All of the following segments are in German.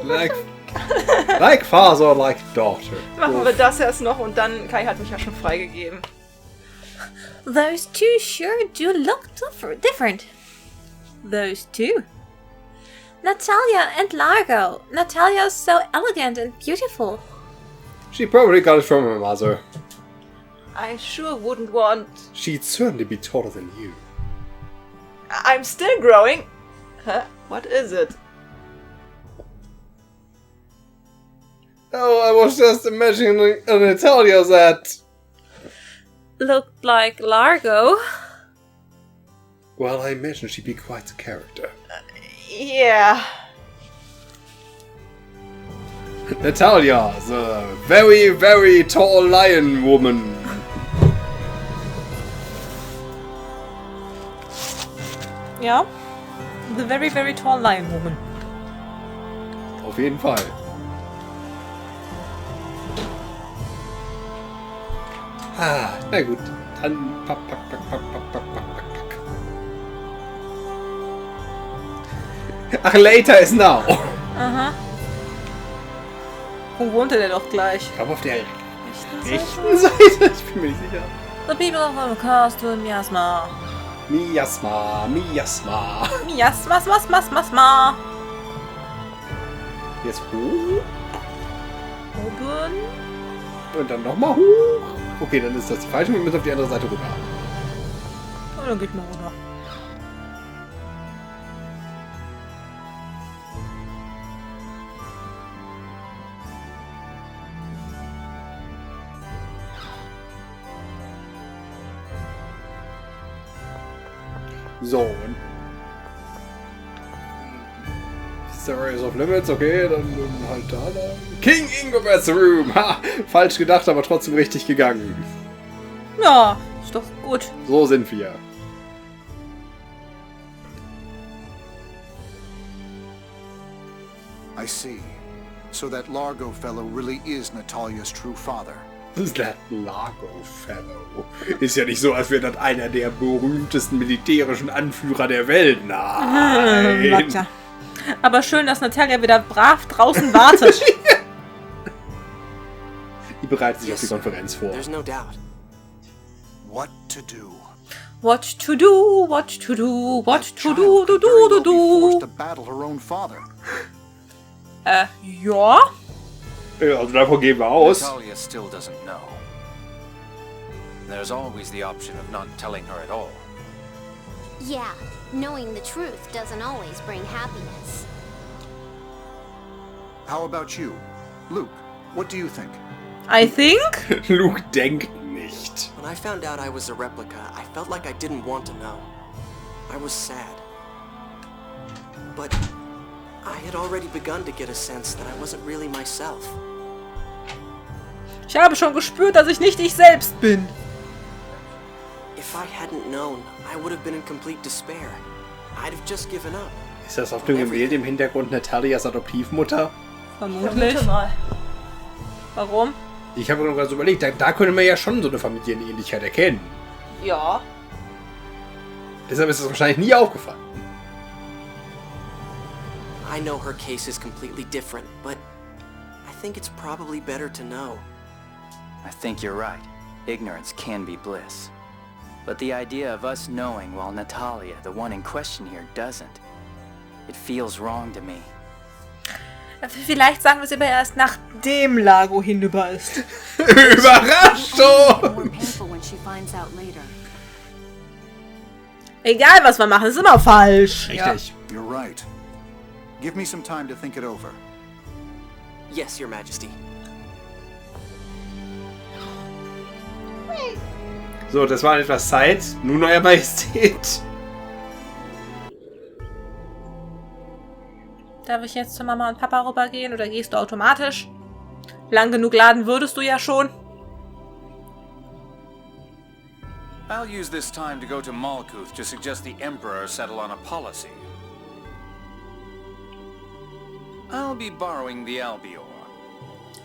Like father, like daughter. Machen wir das erst noch und dann... Kai hat mich ja schon freigegeben. Those two sure do look different. Those two. Natalia and Largo. Natalia's so elegant and beautiful. She probably got it from her mother. I sure wouldn't want... She'd certainly be taller than you. I'm still growing. Huh? What is it? Oh, I was just imagining Natalia that... Looked like Largo. Well, I imagine she'd be quite a character. Yeah. Natalia, the very, very tall lion woman. Ja. The very, very tall lion woman. Auf jeden Fall. Na gut. Dann pack. Ach, later is now. Aha. Wo wohnte der doch gleich? Ich glaube auf der rechten Seite. Ich bin mir nicht sicher. The people of the coast to Miasma. Miasma. Miasma. Jetzt hoch. Oben. Und dann nochmal hoch. Okay, dann ist das die falsche. Wir müssen auf die andere Seite rüber. Oh, dann geh ich mal rüber. So, und Series of Limits, okay, dann halt da lang. King Ingobert's Room! Ha! Falsch gedacht, aber trotzdem richtig gegangen. Ja, ist doch gut. So sind wir. I see. So that Largo fellow really is Natalia's true father. That Largo Fellow. Ist ja nicht so, als wäre das einer der berühmtesten militärischen Anführer der Welt. Nein. Warte. Aber schön, dass Natalia wieder brav draußen wartet. Die bereitet sich auf die Konferenz vor. There's no doubt. What to do? What to do, what to do, what to do, Child could very well be forced to battle her own father. ja. Ja, also davon gehen wir aus. Natalia still doesn't know. There's always the option of not telling her at all. Yeah, knowing the truth doesn't always bring happiness. How about you? Luke, what do you think? I think? Luke denkt nicht. When I found out I was a replica, I felt like I didn't want to know. I was sad. But I had already begun to get a sense that I wasn't really myself. Ich habe schon gespürt, dass ich nicht ich selbst bin. If I hadn't known, I would have been in complete despair. I'd have just given up. Ist das auf dem Gemälde im Hintergrund Natalias Adoptivmutter? Vermutlich. Mal. Warum? Ich habe noch so überlegt, da könnte man ja schon so eine Familienähnlichkeit erkennen. Ja. Deshalb ist es wahrscheinlich nie aufgefallen. I know her case is completely different, but I think it's probably better to know. I think you're right. Ignorance can be bliss. But the idea of us knowing while Natalia, the one in question here, doesn't. It feels wrong to me. Vielleicht sagen wir es aber erst, nachdem Largo hinüber ist. Überraschung! Egal, was wir machen, ist immer falsch. Richtig. You're right. Give me some time to think it over. Yes, Your Majesty. So, das war etwas Zeit. Nun, Euer Majestät. Darf ich jetzt zu Mama und Papa rübergehen oder gehst du automatisch? Lang genug laden würdest du ja schon. I'll use this time to go to Malkuth to suggest the Emperor settle on a policy. I'll be borrowing the Albior.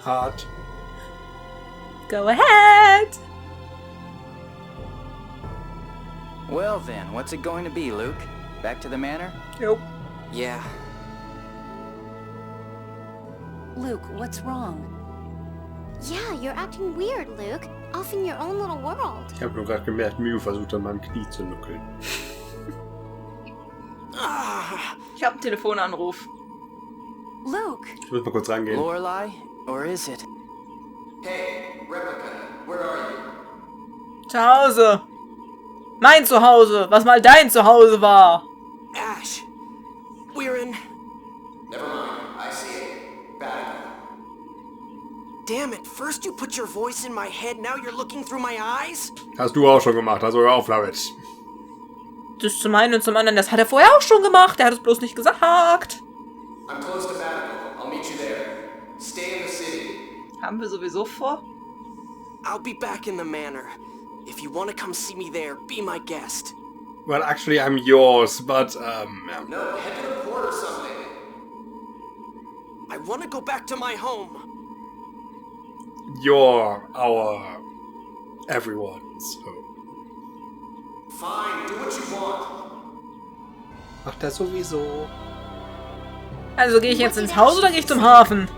Hart. Go ahead! Well then, what's it going to be, Luke? Back to the manor? Jo. Yeah. Luke, what's wrong? Yeah, you're acting weird, Luke. Off in your own little world. Ich habe nur gerade gemerkt, Mew versucht an meinem Knie zu nuckeln. Ich habe einen Telefonanruf. Luke! Ich muss mal kurz rangehen. Lorelei? Or is it? Hey, Replica, where are you? Zu Hause. Mein Zuhause, was mal dein Zuhause war. Asch, we're in... Never mind, I see it. Bad. Damn it, first you put your voice in my head, now you're looking through my eyes? Hast du auch schon gemacht, also hör auf damit. Das zum einen und zum anderen, das hat er vorher auch schon gemacht. Der hat es bloß nicht gesagt. I'm close to Bad. I'll meet you there. Stay in the city. Haben wir sowieso vor? I'll be back in the manor. If you want to come see me there, be my guest. Well, actually, I'm yours, but, yeah. No, head to the port or something. I want to go back to my home. You're our... everyone's home. Fine, do what you want. Macht er sowieso. Also gehe ich jetzt ins Haus oder gehe ich zum Hafen?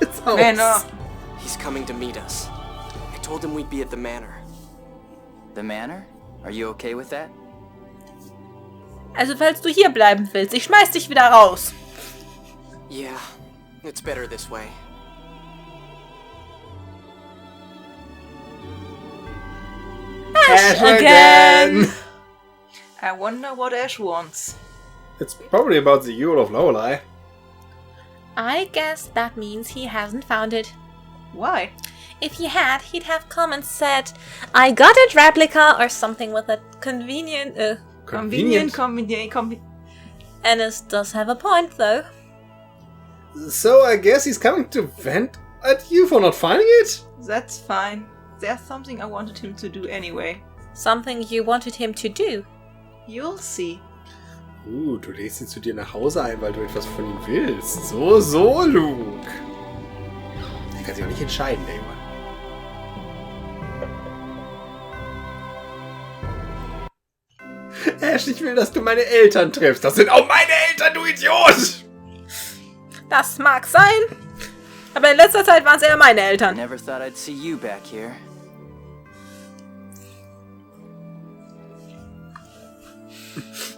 Ins Haus. Männer. He's coming to meet us. I told him we'd be at the manor. The manor? Are you okay with that? Also falls du hier bleiben willst, ich schmeiß dich wieder raus. Yeah, it's better this way. Asch again. I wonder what Ash wants. It's probably about the Yule of Lorelei. I guess that means he hasn't found it. Why? If he had, he'd have come and said, I got it, replica, or something with a convenient... Convenient. Ennis does have a point, though. So I guess he's coming to vent at you for not finding it? That's fine. There's something I wanted him to do anyway. Something you wanted him to do. You'll see. Du lädst ihn zu dir nach Hause ein, weil du etwas von ihm willst. So, Luke. Der kann sich auch nicht entscheiden, ey, Mann. Asch, ich will, dass du meine Eltern triffst. Das sind auch meine Eltern, du Idiot! Das mag sein. Aber in letzter Zeit waren es eher meine Eltern. Never thought I'd see you back here.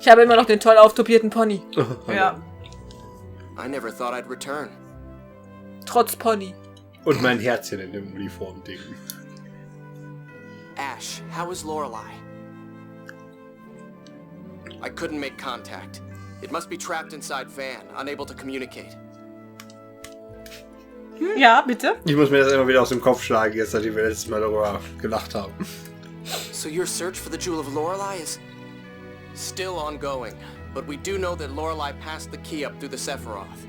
Ich habe immer noch den toll auftopierten Pony. Ja. I never thought I'd return. Trotz Pony. Und mein Herzchen in dem Uniform-Ding. Asch, how is Lorelei? I couldn't make contact. It must be trapped inside Van, unable to communicate. Ja, bitte. Ich muss mir das immer wieder aus dem Kopf schlagen, jetzt nachdem wir letztes Mal darüber gelacht haben. So your search for the Jewel of Lorelei is still ongoing, but we do know that Lorelei passed the key up through the Sephiroth.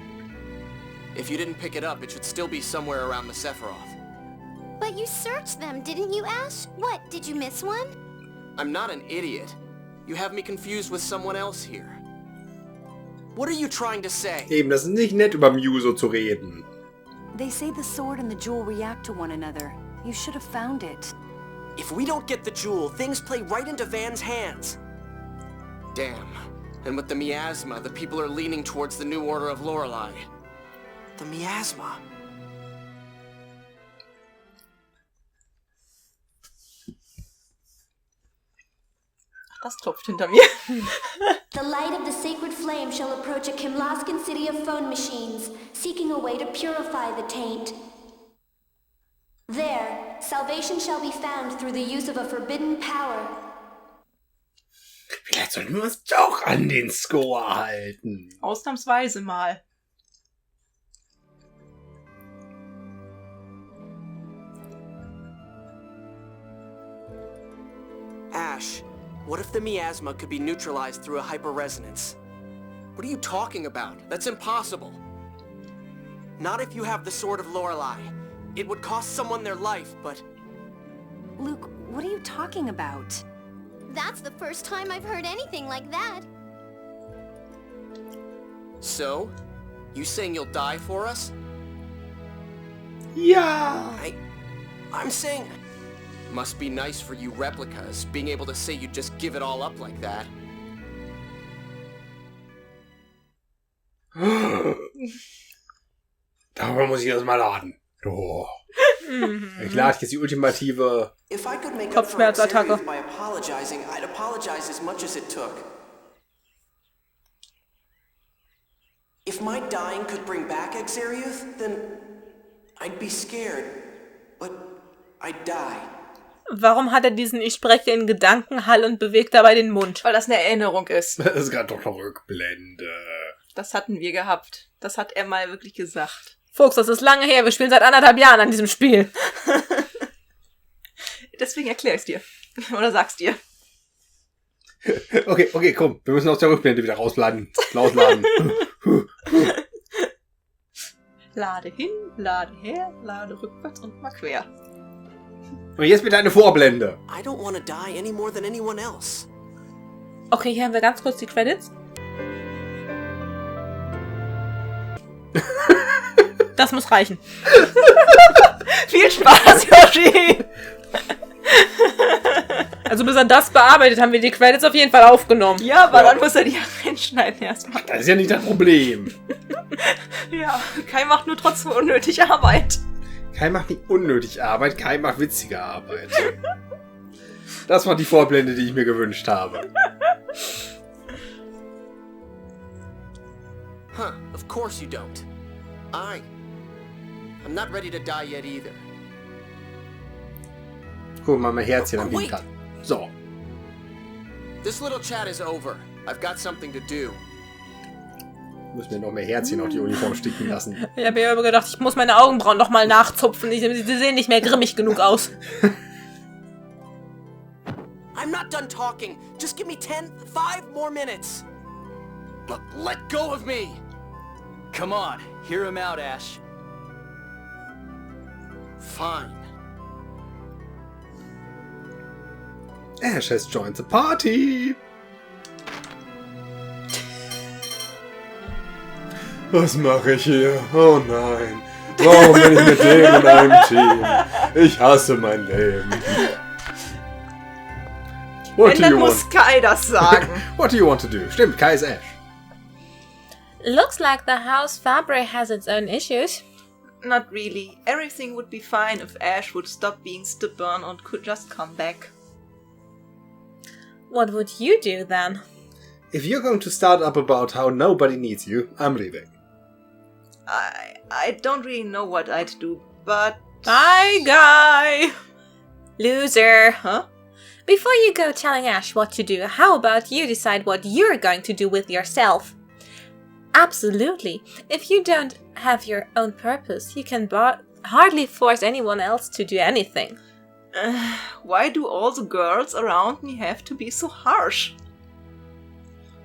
If you didn't pick it up, it should still be somewhere around the Sephiroth. But you searched them, didn't you, Ash? What, did you miss one? I'm not an idiot. You have me confused with someone else here. What are you trying to say? Eben, das ist nicht nett, über Mew so zu reden. They say the sword and the jewel react to one another. You should have found it. If we don't get the jewel, things play right into Van's hands. Damn. And with the miasma, the people are leaning towards the new order of Lorelei. The miasma. Das tropft hinter mir. The light of the sacred flame shall approach a Kimlaskan city of phone machines, seeking a way to purify the taint. There, salvation shall be found through the use of a forbidden power. Vielleicht sollten wir uns doch an den Score halten. Ausnahmsweise mal. Ash, what if the miasma could be neutralized through a hyperresonance? What are you talking about? That's impossible. Not if you have the Sword of Lorelei. It would cost someone their life, but... Luke, what are you talking about? That's the first time I've heard anything like that. So? You saying you'll die for us? Ja. I'm saying... Must be nice for you replicas, being able to say you'd just give it all up like that. Darüber muss ich das mal laden. Oh. Ich lade jetzt die ultimative If I could make up for Kopfschmerzattacke. Xerius by apologizing, I'd apologize as much as it took. If my dying could bring back Xerius, then I'd be scared. But I'd die. Warum hat er diesen Ich spreche in Gedankenhall und bewegt dabei den Mund? Weil das eine Erinnerung ist. Das ist gerade doch eine Rückblende. Das hatten wir gehabt. Das hat er mal wirklich gesagt. Fuchs, das ist lange her. Wir spielen seit 1,5 Jahren an diesem Spiel. Deswegen erkläre ich es dir. Oder sag's dir. Okay, komm. Wir müssen aus der Rückblende wieder rausladen. Lade hin, lade her, lade rückwärts und mal quer. Und jetzt bitte eine Vorblende. I don't want to die any more than anyone else. Okay, hier haben wir ganz kurz die Credits. Das muss reichen. Viel Spaß, Yoshi! Also bis er das bearbeitet, haben wir die Credits auf jeden Fall aufgenommen. Ja, aber dann muss er die reinschneiden erstmal. Das ist ja nicht das Problem. Ja, Kai macht nur trotzdem unnötig Arbeit. Kai macht nicht unnötig Arbeit, Kai macht witzige Arbeit. Das war die Vorblende, die ich mir gewünscht habe. Huh, of course you don't. I'm not ready to die yet either. Guck mal, mein Herzchen am Hintern. So. This little chat is over. I've got something to do. Ich muss mir noch mehr Herzchen auf die Uniform sticken lassen. Ich habe mir immer gedacht, ich muss meine Augenbrauen noch mal nachzupfen. Sie sehen nicht mehr grimmig genug aus. I'm not done talking. Just give me 5 more minutes. Let go of me. Come on, hear him out, Asch. Fine. Asch has joined the party. Was mache ich hier? Oh nein. Warum bin ich mit dem in einem Team? Ich hasse mein Leben. Wenn, dann muss Kai das sagen. What do you want to do? Stimmt, Kai ist Asch. Looks like the house Fabre has its own issues. Not really. Everything would be fine if Ash would stop being stubborn and could just come back. What would you do then? If you're going to start up about how nobody needs you, I'm leaving. I don't really know what I'd do, but... Bye, guy! Loser! Huh? Before you go telling Ash what to do, how about you decide what you're going to do with yourself? Absolutely. If you don't have your own purpose, you can hardly force anyone else to do anything. Why do all the girls around me have to be so harsh?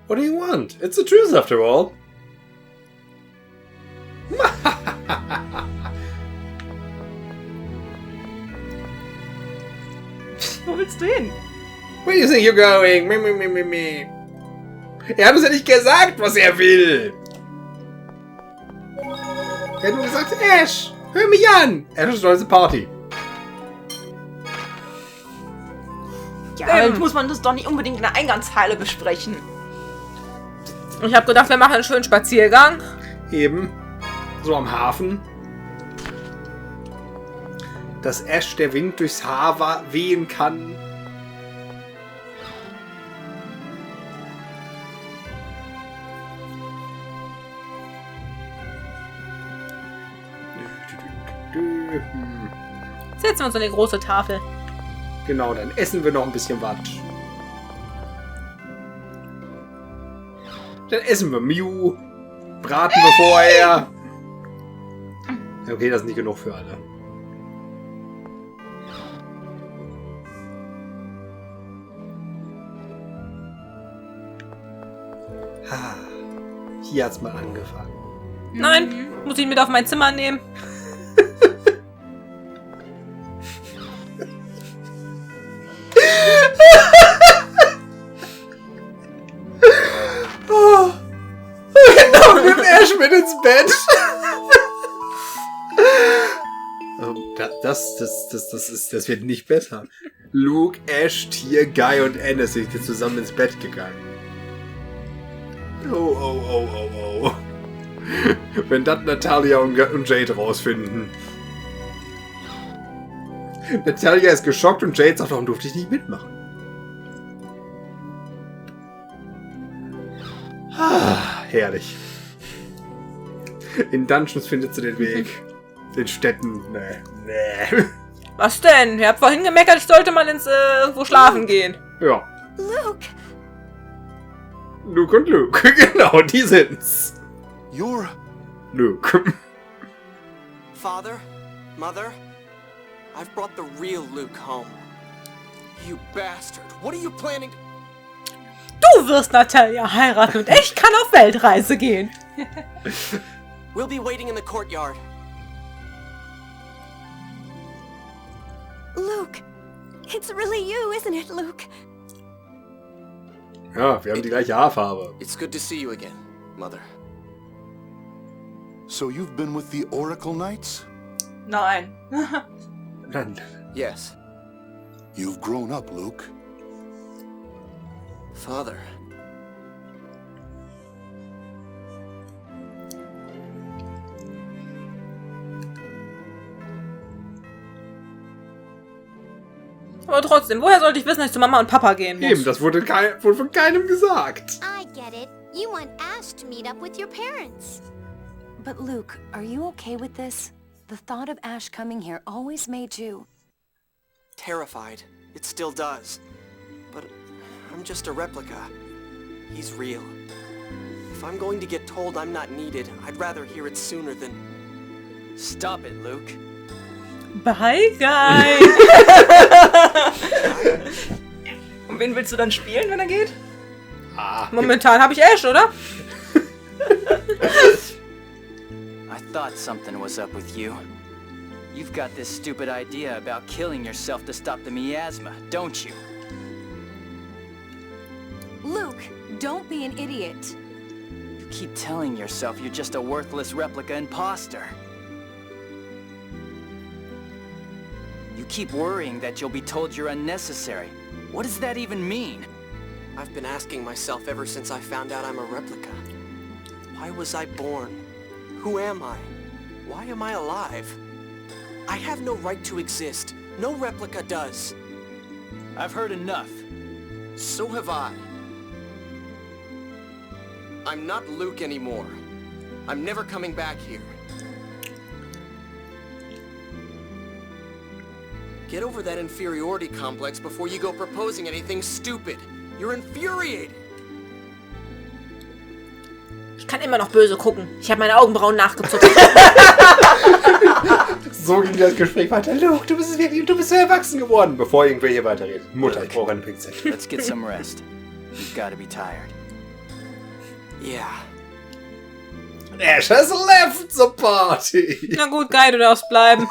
What do you want? It's the truth after all. Wo willst du hin? Where do you think you're going? Me. Er hat uns ja nicht gesagt, was er will. Er hat nur gesagt, Ash, hör mich an. Ash joins the party. Ja, muss man das doch nicht unbedingt in der Eingangshalle besprechen. Ich habe gedacht, wir machen einen schönen Spaziergang. Eben. So am Hafen. Dass Ash der Wind durchs Haar wehen kann. Setzen wir uns an die große Tafel. Genau, dann essen wir noch ein bisschen was. Dann essen wir Mew. Braten wir vorher. Okay, das ist nicht genug für alle. Hier hat's mal angefangen. Nein, muss ich mit auf mein Zimmer nehmen. Genau, nimm Ash mit ins Bett. Das wird nicht besser. Luke, Ash, Tier, Guy und Anna sind jetzt zusammen ins Bett gegangen. Oh. Wenn das Natalia und Jade rausfinden. Natalia ist geschockt und Jade sagt, warum durfte ich nicht mitmachen? Herrlich. In Dungeons findet sie den Weg. In Städten, nee. Was denn? Ihr habt vorhin gemeckert, ich sollte mal ins irgendwo schlafen gehen. Ja. Luke! Luke und Luke, genau, die sind's. You're... Luke. Father? Mother? I've brought the real Luke home. You bastard. What are you planning to... Du wirst Natalia heiraten und ich kann auf Weltreise gehen. We'll be waiting in the courtyard. Luke! It's really you, isn't it, Luke? Ja, wir haben die gleiche Haarfarbe. It's good to see you again, Mother. So you've been with the Oracle Knights? Nein. Nein. Yes. You've grown up, Luke. Father. Aber trotzdem, woher sollte ich wissen, dass ich zu Mama und Papa gehen muss? Eben, das wurde von keinem gesagt. I get it. You want Asch to meet up with your parents. But Luke, are you okay with this? The thought of Asch coming here always made you... Terrified. It still does. But I'm just a replica. He's real. If I'm going to get told I'm not needed, I'd rather hear it sooner than... Stop it, Luke. Bye, guys. Und wen willst du dann spielen, wenn er geht? Momentan habe ich Asch, oder? I thought something was up with you. You've got this stupid idea about killing yourself to stop the miasma, don't you? Luke, don't be an idiot. You keep telling yourself you're just a worthless replica imposter. You keep worrying that you'll be told you're unnecessary. What does that even mean? I've been asking myself ever since I found out I'm a replica. Why was I born? Who am I? Why am I alive? I have no right to exist. No replica does. I've heard enough. So have I. I'm not Luke anymore. I'm never coming back here. Get over that inferiority complex before you go proposing anything stupid. You're infuriating. Ich kann immer noch böse gucken. Ich habe meine Augenbrauen nachgezuckt. So ging das Gespräch weiter. Luke, du bist so erwachsen geworden, bevor irgendwer hier weiterredet. Mutter, ich brauche eine Pinzette. Let's get some rest. You've got to be tired. Yeah. Ash has left the party. Na gut, Guy, du darfst bleiben.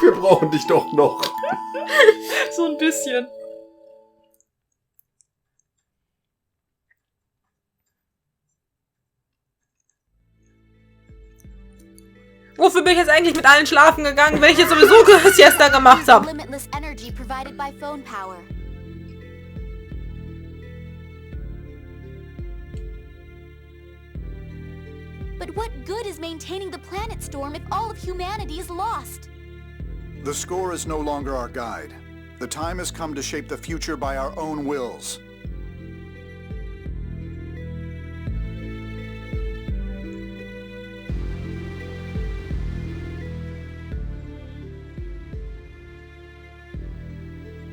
Wir brauchen dich doch noch. So ein bisschen. Wofür bin ich jetzt eigentlich mit allen schlafen gegangen, wenn ich jetzt sowieso Siesta gemacht habe? Limitless energy provided by phone power. But what good is maintaining the planet storm if all of humanity is lost? The score is no longer our guide. The time has come to shape the future by our own wills.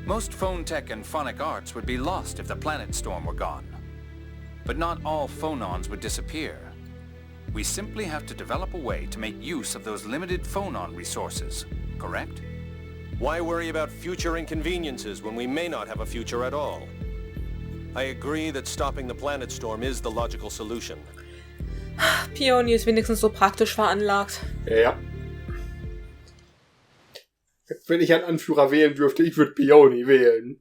Most phone tech and phonic arts would be lost if the planet storm were gone. But not all phonons would disappear. We simply have to develop a way to make use of those limited phonon resources, correct? Why worry about future inconveniences when we may not have a future at all? I agree that stopping the planet storm is the logical solution. Pioni ist wenigstens so praktisch veranlagt. Ja. Wenn ich einen Anführer wählen dürfte, ich würde Pioni wählen.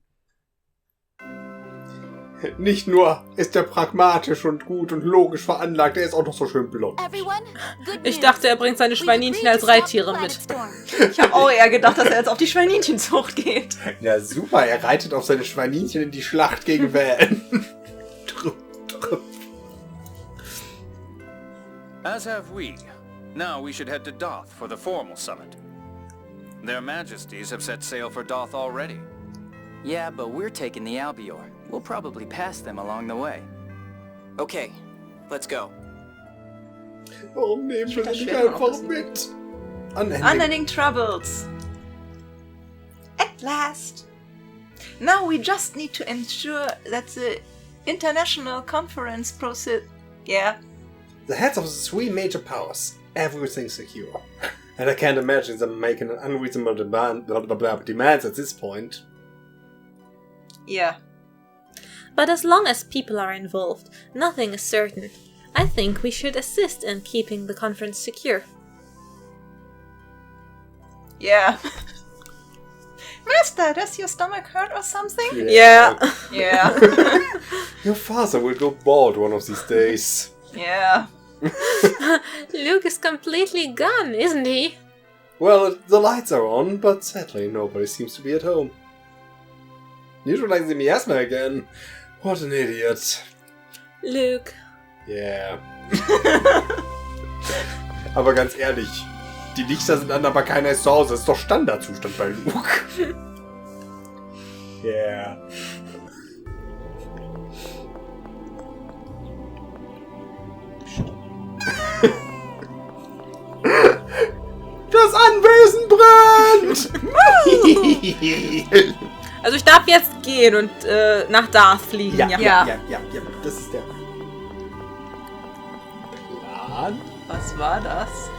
Nicht nur ist er pragmatisch und gut und logisch veranlagt, er ist auch noch so schön blond. Ich dachte, er bringt seine Schweininchen als Reittiere mit. Ich habe auch eher gedacht, dass er jetzt auf die Schweininchenzucht geht. Ja, super, er reitet auf seine Schweininchen in die Schlacht gegen Van. As have we. Now we should head to Doth for the formal summit. Their Majesties have set sail for Doth already. Yeah, but we're taking the Albior. We'll probably pass them along the way. Okay, let's go. Warum nehmen wir nicht einfach mit? Unending troubles. At last. Now we just need to ensure that the international conference proceed. Yeah. The heads of the 3 major powers. Everything's secure. And I can't imagine them making an unreasonable demands at this point. Yeah. But as long as people are involved, nothing is certain. I think we should assist in keeping the conference secure. Yeah. Master, does your stomach hurt or something? Yeah. Yeah. Your father will go bald one of these days. Yeah. Luke is completely gone, isn't he? Well, the lights are on, but sadly nobody seems to be at home. Neutralizing the miasma again. What an idiot. Luke. Yeah. Aber ganz ehrlich, die Lichter sind an, aber keiner ist zu Hause. Das ist doch Standardzustand bei Luke. Yeah. Das Anwesen brennt! Also ich darf jetzt gehen und nach Darth fliegen. Ja. Das ist der Plan. Was war das?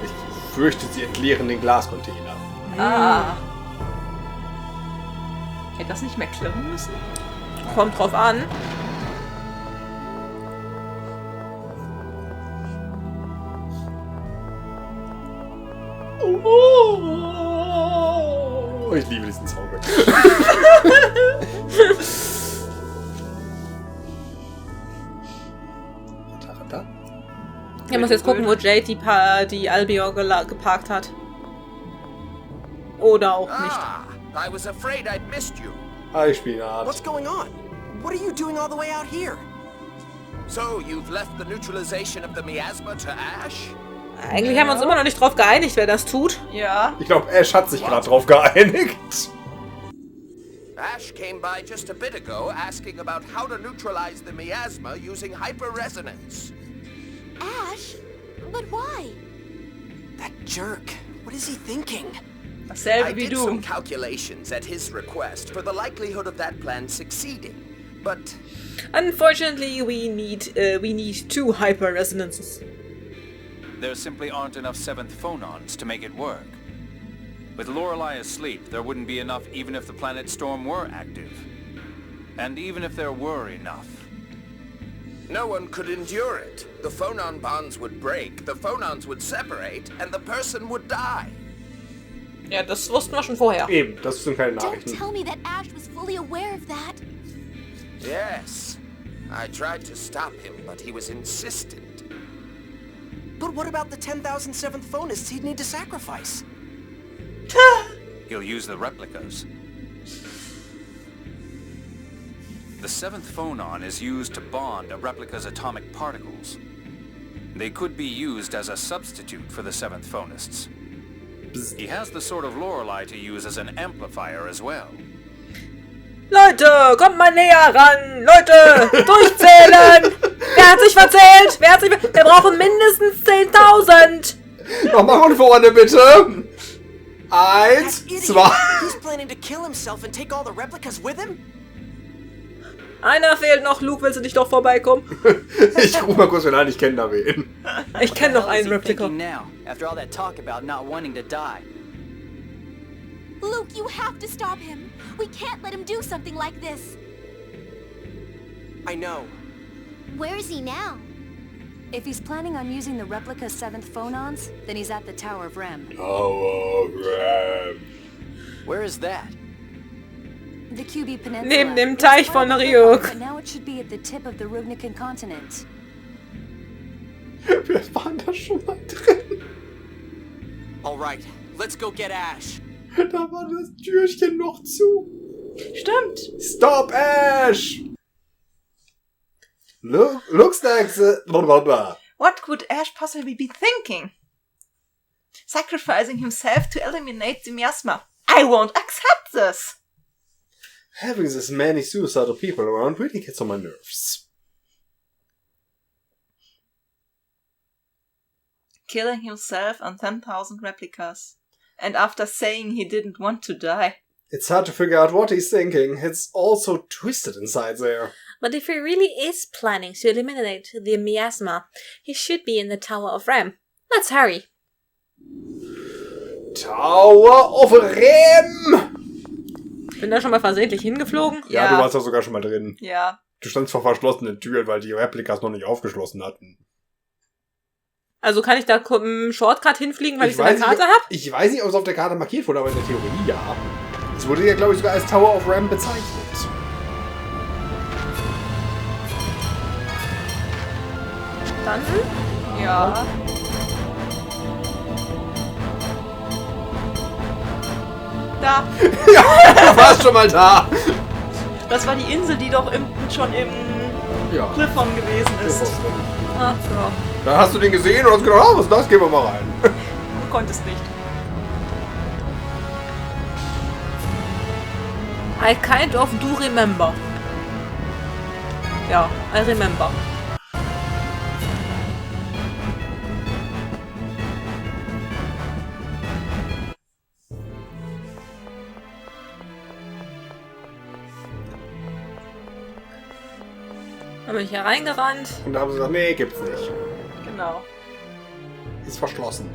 Ich fürchte, sie entleeren den Glascontainer. Ah. Hätte das nicht mehr klirren müssen? Kommt drauf an. Oh, ich liebe diesen Soundtrack. Ich muss jetzt gucken, wo Jade die Albior geparkt hat. Oder auch nicht. I was afraid I'd missed you. Hi, Spinat. What's going on? What are you doing all the way out here? So, you've left the neutralization of the miasma to Asch? Eigentlich haben wir uns immer noch nicht drauf geeinigt, wer das tut. Ja. Ich glaube, Asch hat sich gerade drauf geeinigt. Asch came by just a bit ago asking about how to neutralize the miasma using hyperresonance. Asch? But why? That jerk. What is he thinking? Dasselbe I wie did some du. calculations at his request for the likelihood of that plan succeeding, but Unfortunately, we need 2 hyper resonances. There simply aren't enough 7th phonons to make it work. With Lorelei asleep, there wouldn't be enough even if the planet storm were active. And even if there were enough. no one could endure it. The phonon bonds would break, the phonons would separate, and the person would die. Ja, das wussten wir schon vorher. Eben, das sind keine Don't Nachrichten. tell me that Asch was fully aware of that. Yes. I tried to stop him, but he was insistent. But what about the 10,007th phonists he'd need to sacrifice? He'll use the replicas. The 7th phonon is used to bond a replica's atomic particles. They could be used as a substitute for the 7th phonists. He has the sort of Lorelei to use as an amplifier as well. Leute, kommt mal näher ran! Leute, durchzählen! Wer hat sich verzählt? Wir brauchen mindestens 10.000! Nochmal von vorne, bitte! 1, 2... He's planning to kill himself and take all the replicas with him? Einer fehlt noch. Luke, willst du nicht doch vorbeikommen? Ich rufe mal kurz an, ich kenne da wen. Ich kenne noch einen What the hell is he Replika. thinking now, after all that talk about not wanting to die? Luke, you have to stop him. We can't let him do something like this. I know. Where is he now? If he's planning on using the replica's 7th phonons, then he's at the Tower of Rem. Oh, Ram. Where is that? The QB Peninsula. Neben dem It was Teich part von of the Ryuk. But now it should be at the tip of the Rubnican continent. Wir waren da schon mal drin. All right, let's go get Asch. Da war das Türchen noch zu. Stimmt. Stop, Ash! Looks like the... What could Asch possibly be thinking? Sacrificing himself to eliminate the miasma. I won't accept this! Having this many suicidal people around really gets on my nerves. Killing himself on 10,000 replicas. And after saying he didn't want to die. It's hard to figure out what he's thinking. It's all so twisted inside there. But if he really is planning to eliminate the miasma, he should be in the Tower of Ram. Let's hurry. Tower of Ram! Bin da schon mal versehentlich hingeflogen? Ja, du warst da sogar schon mal drin. Ja. Du standst vor verschlossenen Türen, weil die Replikas noch nicht aufgeschlossen hatten. Also kann ich da einen Shortcut hinfliegen, weil ich es in der Karte habe? Ich weiß nicht, ob es auf der Karte markiert wurde, aber in der Theorie ja. Es wurde ja, glaube ich, sogar als Tower of Ram bezeichnet. Dann? Ja. Da. Ja, du warst schon mal da. Das war die Insel, die doch schon im Cliffon gewesen ist. Ach so. Da hast du den gesehen und hast gedacht, was ist das? Gehen wir mal rein. Du konntest nicht. I kind of do remember. Ja, I remember. Dann bin ich hier reingerannt. Und da haben sie gesagt, nee, gibt's nicht. Genau. Ist verschlossen.